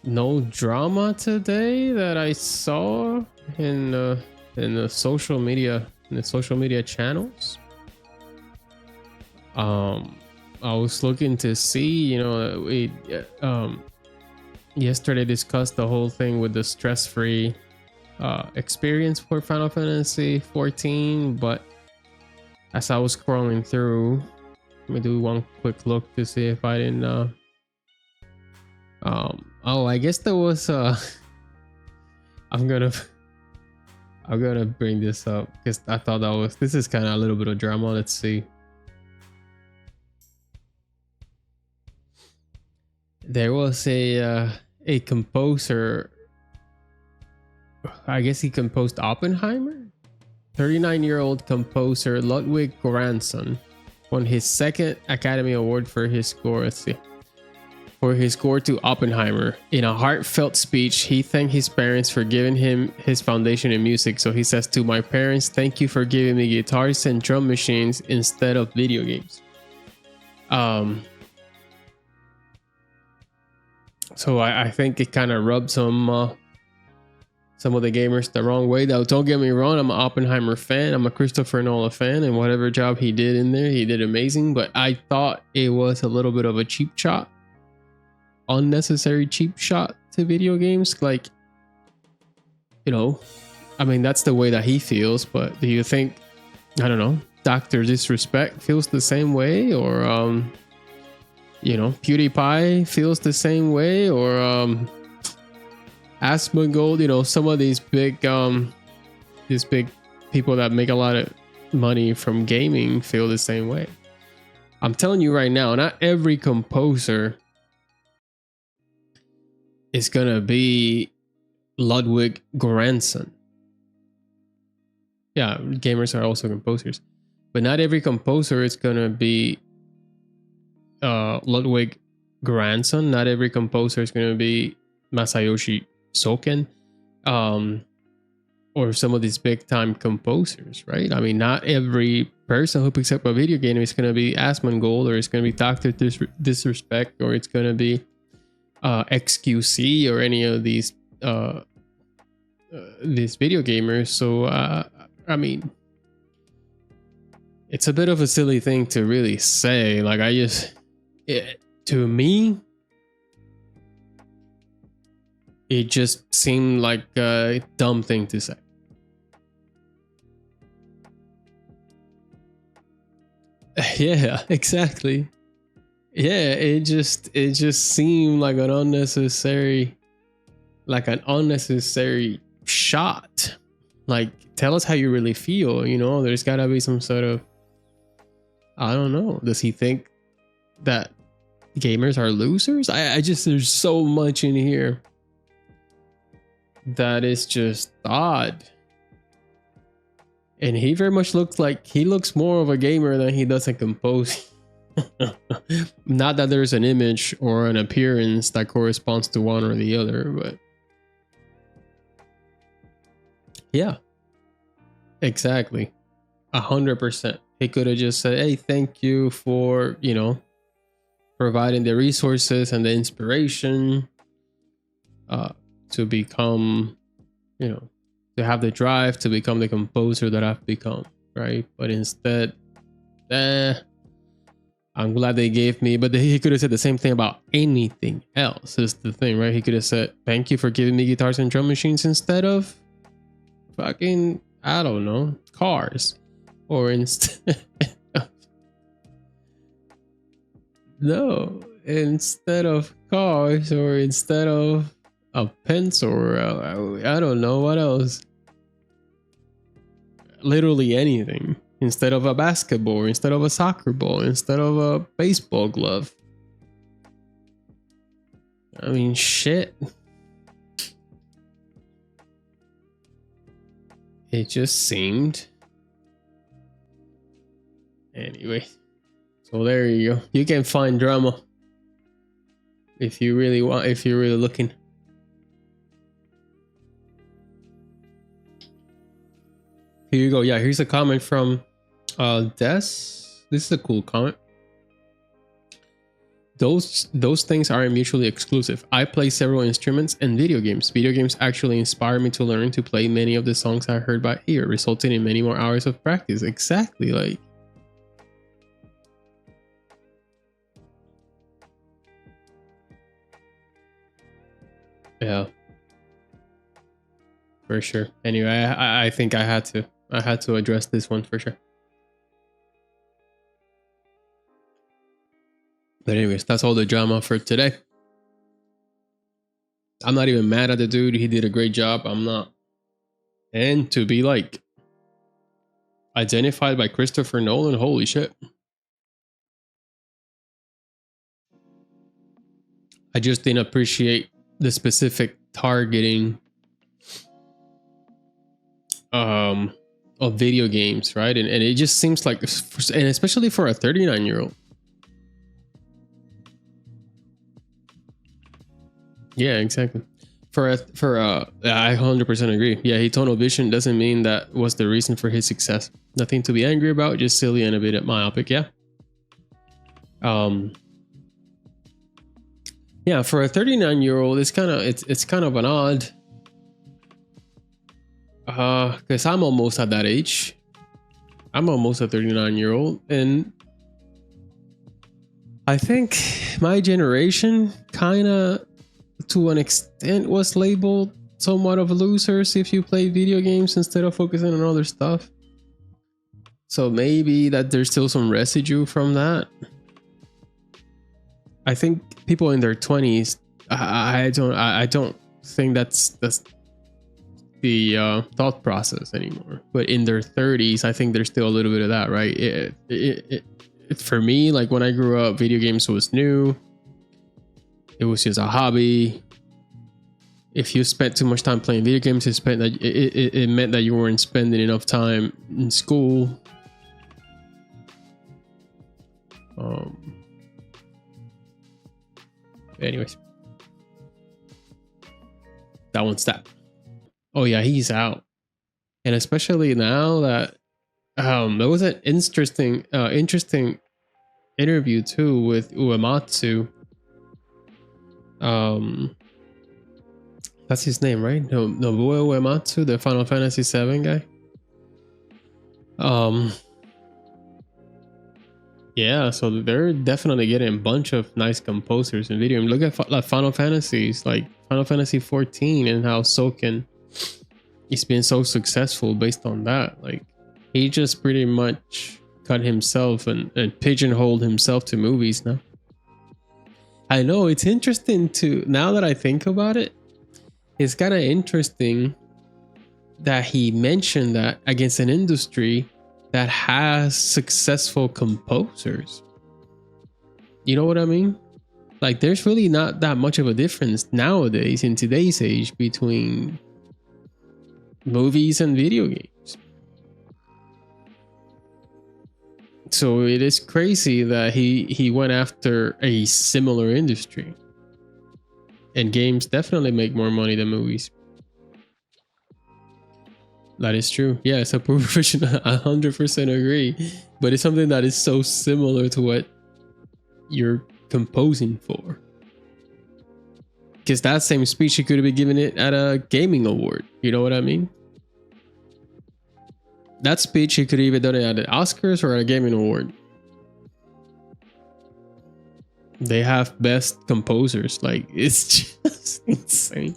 no drama today that I saw in the social media channels. I was looking to see, we yesterday discussed the whole thing with the stress-free experience for Final Fantasy 14, but as I was scrolling through, let me do one quick look to see if I didn't oh, I guess there was I'm gonna bring this up because I thought this is kind of a little bit of drama. Let's see. There was a composer, I guess he composed Oppenheimer. 39-year-old composer Ludwig Göransson won his second Academy Award for his score. Let's see. For his score to Oppenheimer. In a heartfelt speech, he thanked his parents for giving him his foundation in music. So he says, "To my parents, thank you for giving me guitars and drum machines instead of video games." So I think it kind of rubbed some of the gamers the wrong way. Though, don't get me wrong, I'm an Oppenheimer fan. I'm a Christopher Nolan fan, and whatever job he did in there, he did amazing. But I thought it was a little bit of a cheap shot, unnecessary cheap shot to video games. Like, I mean, that's the way that he feels. But do you think, I don't know, Dr. Disrespect feels the same way, or PewDiePie feels the same way, or Asmongold, some of these big people that make a lot of money from gaming feel the same way. I'm telling you right now, not every composer is gonna be Ludwig Göransson. Yeah, gamers are also composers, but not every composer is gonna be Ludwig Göransson. Not every composer is gonna be Masayoshi Soken, or some of these big time composers, right? I mean, not every person who picks up a video game is gonna be Asmongold, or it's gonna be Dr. Disrespect, or it's gonna be XQC, or any of these video gamers. So I mean, it's a bit of a silly thing to really say. Like, to me, it just seemed like a dumb thing to say. Yeah, exactly. Yeah, it just seemed like an unnecessary shot. Like, tell us how you really feel. There's gotta be some sort of, I don't know. Does he think that gamers are losers? I just, there's so much in here that is just odd. And he very much looks more of a gamer than he does a composer. Not that there's an image or an appearance that corresponds to one or the other, but yeah, exactly. 100%. He could have just said, "Hey, thank you for, providing the resources and the inspiration to become, to have the drive to become the composer that I've become," right? But instead, I'm glad they gave me, but he could have said the same thing about anything else, is the thing, right? He could have said, "Thank you for giving me guitars and drum machines instead of fucking, I don't know, cars," or instead no, instead of cars, or instead of a pencil, or I don't know what else. Literally anything. Instead of a basketball, instead of a soccer ball, instead of a baseball glove. I mean, shit. It just seemed. Anyway. So there you go. You can find drama if you really want, if you're really looking. Here you go. Yeah, here's a comment from Des. This is a cool comment. those things aren't mutually exclusive. I play several instruments and video games. Video games actually inspire me to learn to play many of the songs I heard by ear, resulting in many more hours of practice. Exactly, like. Yeah. For sure. Anyway, I think I had to address this one for sure. But anyways, that's all the drama for today. I'm not even mad at the dude. He did a great job. I'm not. And to be like identified by Christopher Nolan, holy shit. I just didn't appreciate the specific targeting of video games, right? And it just seems like, and especially for a 39-year-old. Yeah, exactly. I 100% agree. Yeah, he tunnel vision doesn't mean that was the reason for his success. Nothing to be angry about, just silly and a bit myopic. Yeah. Yeah, for a 39-year-old, it's kind of an odd. Because I'm almost at that age. I'm almost a 39-year-old, and I think my generation kind of, to an extent, was labeled somewhat of losers if you play video games instead of focusing on other stuff. So maybe that there's still some residue from that. I think people in their 20s, I don't think that's the thought process anymore. But in their 30s, I think there's still a little bit of that, right? It for me, like when I grew up, video games was new. It was just a hobby. If you spent too much time playing video games, it meant that you weren't spending enough time in school. Anyways, that one's that. Oh yeah, he's out, and especially now that there was an interesting interview too with Uematsu. That's his name, right? Nobuo Uematsu, the Final Fantasy VII guy. Yeah, so they're definitely getting a bunch of nice composers in video. Look at like Final Fantasies, like Final Fantasy 14, and how Soken he's been so successful based on that. Like he just pretty much cut himself and pigeonholed himself to movies now. I know, it's interesting to, now that I think about it, it's kind of interesting that he mentioned that against an industry that has successful composers. You know what I mean? Like there's really not that much of a difference nowadays in today's age between movies and video games. So it is crazy that he went after a similar industry. And games definitely make more money than movies. That is true. Yeah, it's a professional. 100% agree. But it's something that is so similar to what you're composing for. Because that same speech, you could have been giving it at a gaming award. You know what I mean? That speech, you could have either done it at the Oscars or at a gaming award. They have best composers. Like, it's just insane.